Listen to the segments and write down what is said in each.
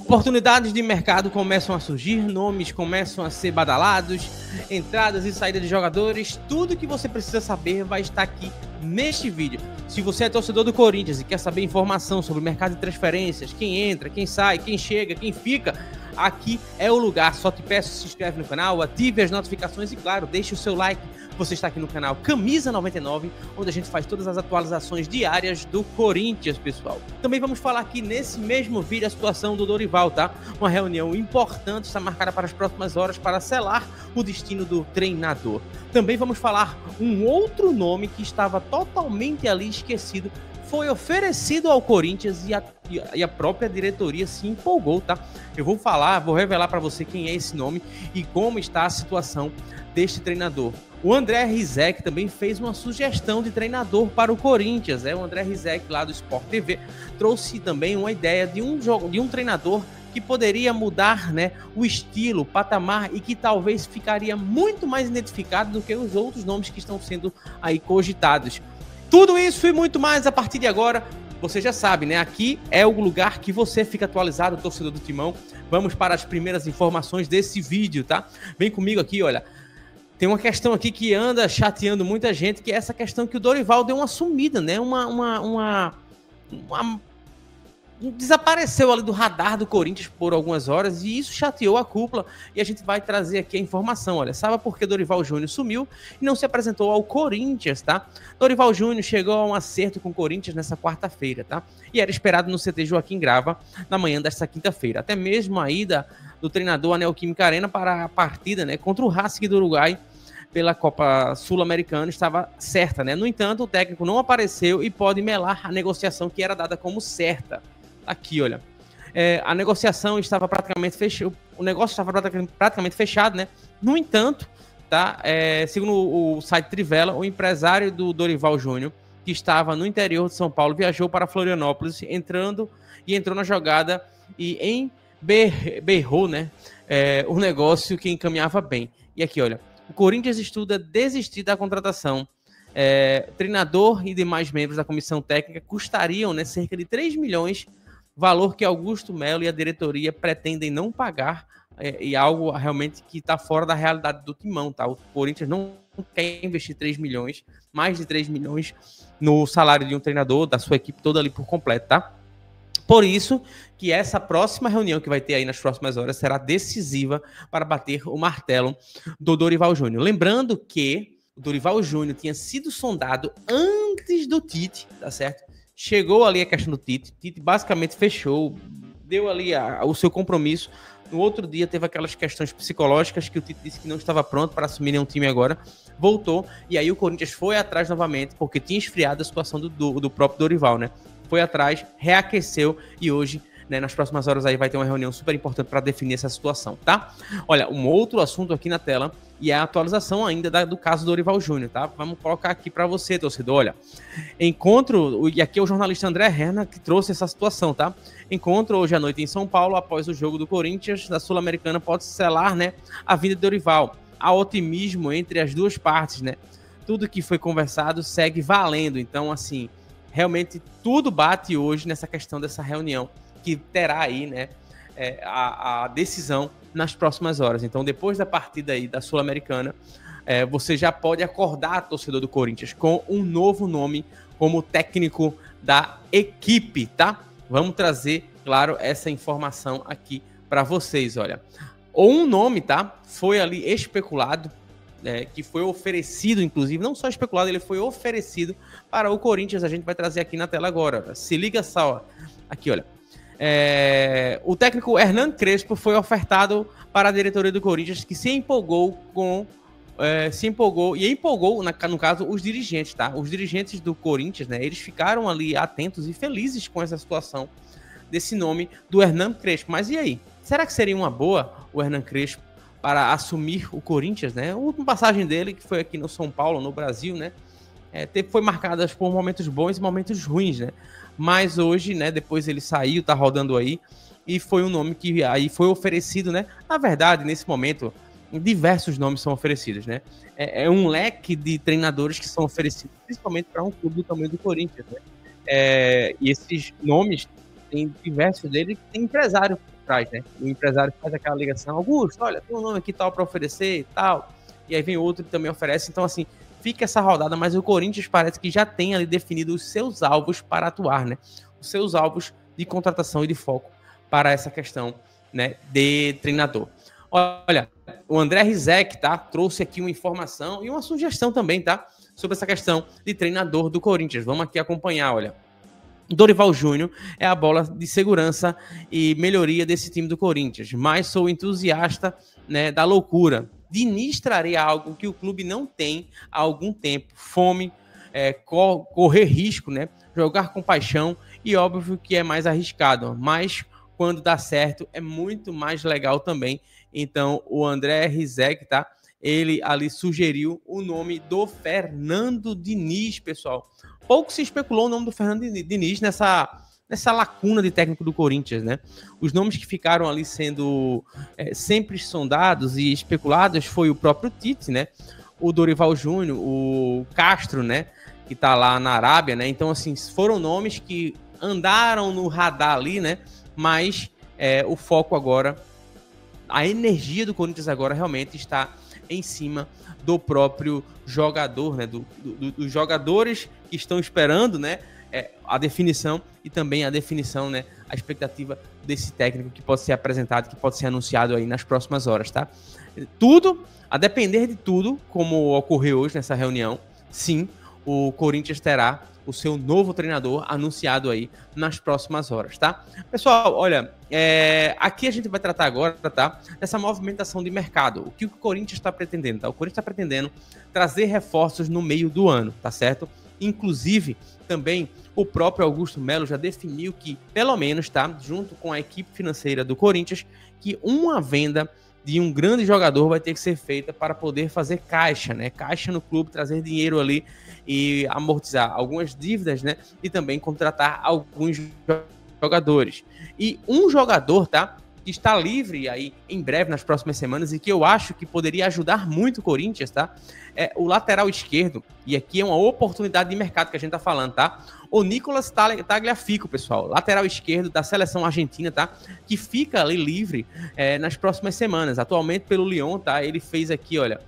Oportunidades de mercado começam a surgir, nomes começam a ser badalados, entradas e saídas de jogadores, tudo que você precisa saber vai estar aqui neste vídeo. Se você é torcedor do Corinthians e quer saber informação sobre o mercado de transferências, quem entra, quem sai, quem chega, quem fica, aqui é o lugar. Só te peço, se inscreve no canal, ative as notificações e, claro, deixe o seu like. Você está aqui no canal Camisa 99, onde a gente faz todas as atualizações diárias do Corinthians, pessoal. Também vamos falar aqui nesse mesmo vídeo a situação do Dorival, tá? Uma reunião importante está marcada para as próximas horas para selar o destino do treinador. Também vamos falar um outro nome que estava totalmente ali esquecido, foi oferecido ao Corinthians e a própria diretoria se empolgou, tá? Eu vou revelar para você quem é esse nome e como está a situação deste treinador. O André Rizek também fez uma sugestão de treinador para o Corinthians. O André Rizek, lá do Sport TV, trouxe também uma ideia de um treinador que poderia mudar, né, o estilo, o patamar e que talvez ficaria muito mais identificado do que os outros nomes que estão sendo aí cogitados. Tudo isso e muito mais a partir de agora. Você já sabe, né? Aqui é o lugar que você fica atualizado, torcedor do Timão. Vamos para as primeiras informações desse vídeo, tá? Vem comigo aqui, olha. Tem uma questão aqui que anda chateando muita gente, que é essa questão que o Dorival deu uma sumida, né? Desapareceu ali do radar do Corinthians por algumas horas e isso chateou a cúpula e a gente vai trazer aqui a informação. Olha, sabe por que Dorival Júnior sumiu e não se apresentou ao Corinthians, tá? Dorival Júnior chegou a um acerto com o Corinthians nessa quarta-feira, tá? E era esperado no CT Joaquim Grava na manhã desta quinta-feira. Até mesmo a ida do treinador à Neoquímica Arena para a partida, né, contra o Racing do Uruguai pela Copa Sul-Americana estava certa, né? No entanto, o técnico não apareceu e pode melar a negociação que era dada como certa. Aqui, olha, a negociação estava praticamente fechada, o negócio estava praticamente fechado, né? No entanto, tá? Segundo o site Trivela, o empresário do Dorival Júnior, que estava no interior de São Paulo, viajou para Florianópolis, entrou na jogada e berrou, né? O negócio que encaminhava bem. E aqui, olha, o Corinthians estuda desistir da contratação. Treinador e demais membros da comissão técnica custariam, né, cerca de 3 milhões, valor que Augusto Melo e a diretoria pretendem não pagar, e algo realmente que está fora da realidade do Timão, tá? O Corinthians não quer investir 3 milhões, mais de 3 milhões no salário de um treinador, da sua equipe toda ali por completo, tá? Por isso que essa próxima reunião que vai ter aí nas próximas horas será decisiva para bater o martelo do Dorival Júnior. Lembrando que o Dorival Júnior tinha sido sondado antes do Tite, tá certo? Chegou ali a questão do Tite. Tite basicamente fechou, deu ali o seu compromisso. No outro dia teve aquelas questões psicológicas que o Tite disse que não estava pronto para assumir nenhum time agora. Voltou e aí o Corinthians foi atrás novamente porque tinha esfriado a situação do próprio Dorival, né? Foi atrás, reaqueceu e hoje, né, nas próximas horas aí vai ter uma reunião super importante para definir essa situação, tá? Olha, um outro assunto aqui na tela e é a atualização ainda do caso do Dorival Júnior, tá? Vamos colocar aqui para você, torcedor, olha. E aqui é o jornalista André Herna que trouxe essa situação, tá? Encontro hoje à noite em São Paulo, após o jogo do Corinthians da Sul-Americana, pode selar, né, a vinda de Dorival. Há otimismo entre as duas partes, né? Tudo que foi conversado segue valendo, então, assim, realmente tudo bate hoje nessa questão dessa reunião, que terá aí, né, a decisão nas próximas horas. Então, depois da partida aí da Sul-Americana, você já pode acordar, torcedor do Corinthians, com um novo nome como técnico da equipe, tá? Vamos trazer, claro, essa informação aqui para vocês, olha. Um nome, tá? Foi ali especulado, que foi oferecido, inclusive, não só especulado, ele foi oferecido para o Corinthians. A gente vai trazer aqui na tela agora. Olha. Se liga só, aqui, olha. O técnico Hernan Crespo foi ofertado para a diretoria do Corinthians, que se empolgou, no caso, os dirigentes, tá? Os dirigentes do Corinthians, né? Eles ficaram ali atentos e felizes com essa situação desse nome do Hernan Crespo. Mas e aí? Será que seria uma boa o Hernan Crespo para assumir o Corinthians, né? A última passagem dele, que foi aqui no São Paulo, no Brasil, né? Foi marcada por momentos bons e momentos ruins, né? Mas hoje, né, depois ele saiu, tá rodando aí, e foi um nome que aí foi oferecido, né? Na verdade, nesse momento, diversos nomes são oferecidos, né? Um leque de treinadores que são oferecidos, principalmente para um clube do tamanho do Corinthians, né? E esses nomes, tem diversos deles que tem empresário trás, né? O empresário faz aquela ligação, Augusto, olha, tem um nome aqui tal para oferecer e tal, e aí vem outro que também oferece, então assim, fica essa rodada, mas o Corinthians parece que já tem ali definido os seus alvos para atuar, né? Os seus alvos de contratação e de foco para essa questão, né, de treinador. Olha, o André Rizek, tá? Trouxe aqui uma informação e uma sugestão também, tá? Sobre essa questão de treinador do Corinthians. Vamos aqui acompanhar, olha. Dorival Júnior é a bola de segurança e melhoria desse time do Corinthians, mas sou entusiasta, né, da loucura. Diniz traria algo que o clube não tem há algum tempo, fome, correr risco, né, jogar com paixão e óbvio que é mais arriscado, mas quando dá certo é muito mais legal também. Então o André Rizek, tá? Ele ali sugeriu o nome do Fernando Diniz, pessoal. Pouco se especulou o nome do Fernando Diniz nessa lacuna de técnico do Corinthians, né? Os nomes que ficaram ali sendo sempre sondados e especulados foi o próprio Tite, né? O Dorival Júnior, o Castro, né? Que tá lá na Arábia, né? Então, assim, foram nomes que andaram no radar ali, né? Mas o foco agora, a energia do Corinthians agora realmente está em cima do próprio jogador, né? Dos jogadores que estão esperando, né? A definição e também a definição, né? A expectativa desse técnico que pode ser apresentado, que pode ser anunciado aí nas próximas horas, tá? Tudo, a depender de tudo, como ocorreu hoje nessa reunião, sim, o Corinthians terá o seu novo treinador anunciado aí nas próximas horas, tá? Pessoal, olha, aqui a gente vai tratar agora, tá? Dessa movimentação de mercado. O que o Corinthians está pretendendo, tá? O Corinthians está pretendendo trazer reforços no meio do ano, tá certo? Inclusive, também o próprio Augusto Melo já definiu que, pelo menos, tá? Junto com a equipe financeira do Corinthians, que uma venda de um grande jogador vai ter que ser feita para poder fazer caixa, né? Caixa no clube, trazer dinheiro ali e amortizar algumas dívidas, né? E também contratar alguns jogadores. E um jogador, tá? Que está livre aí em breve, nas próximas semanas, e que eu acho que poderia ajudar muito o Corinthians, tá? É o lateral esquerdo, e aqui é uma oportunidade de mercado que a gente tá falando, tá? O Nicolas Tagliafico, pessoal, lateral esquerdo da seleção argentina, tá? Que fica ali livre nas próximas semanas, atualmente pelo Lyon, tá? Ele fez aqui, olha,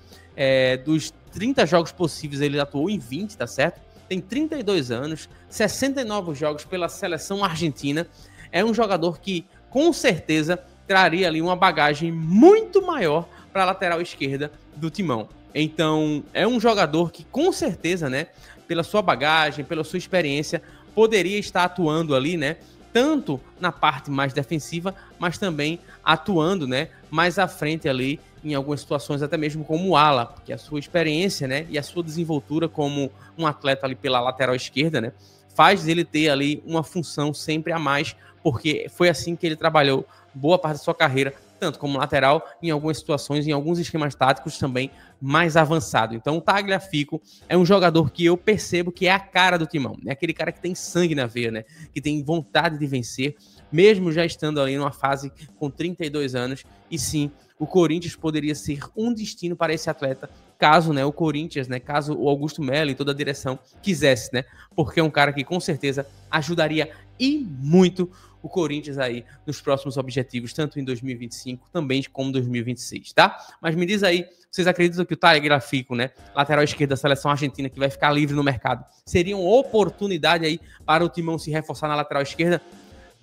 dos 30 jogos possíveis, ele atuou em 20, tá certo? Tem 32 anos, 69 jogos pela seleção argentina, é um jogador que, com certeza, traria ali uma bagagem muito maior para a lateral esquerda do Timão. Então, é um jogador que, com certeza, né, pela sua bagagem, pela sua experiência, poderia estar atuando ali, né, tanto na parte mais defensiva, mas também atuando, né, mais à frente ali, em algumas situações, até mesmo como ala, porque a sua experiência, né, e a sua desenvoltura como um atleta ali pela lateral esquerda, né, faz ele ter ali uma função sempre a mais, porque foi assim que ele trabalhou boa parte da sua carreira, tanto como lateral, em algumas situações, em alguns esquemas táticos também mais avançado. Então o Tagliafico é um jogador que eu percebo que é a cara do Timão, é aquele cara que tem sangue na veia, né? Que tem vontade de vencer, mesmo já estando ali numa fase com 32 anos, e sim, o Corinthians poderia ser um destino para esse atleta, caso, né, o Corinthians, né, caso o Augusto Melo e toda a direção quisesse, né? Porque é um cara que com certeza ajudaria e muito o Corinthians aí nos próximos objetivos, tanto em 2025 também como 2026, tá? Mas me diz aí, vocês acreditam que o Tagliafico, né, lateral esquerdo da seleção argentina, que vai ficar livre no mercado, seria uma oportunidade aí para o Timão se reforçar na lateral esquerda?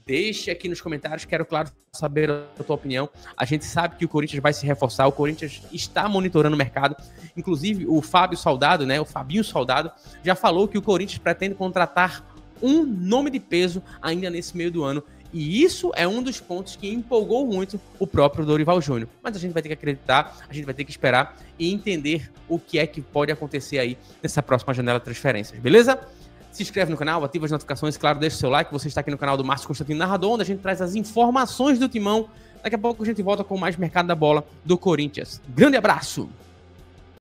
Deixe aqui nos comentários, quero, claro, saber a tua opinião. A gente sabe que o Corinthians vai se reforçar, o Corinthians está monitorando o mercado. Inclusive, o Fábio Soldado, né, o Fabinho Soldado, já falou que o Corinthians pretende contratar um nome de peso ainda nesse meio do ano. E isso é um dos pontos que empolgou muito o próprio Dorival Júnior. Mas a gente vai ter que acreditar, a gente vai ter que esperar e entender o que é que pode acontecer aí nessa próxima janela de transferências, beleza? Se inscreve no canal, ativa as notificações, claro, deixa o seu like. Você está aqui no canal do Márcio Constantino Narrador, onde a gente traz as informações do Timão. Daqui a pouco a gente volta com mais mercado da bola do Corinthians. Grande abraço!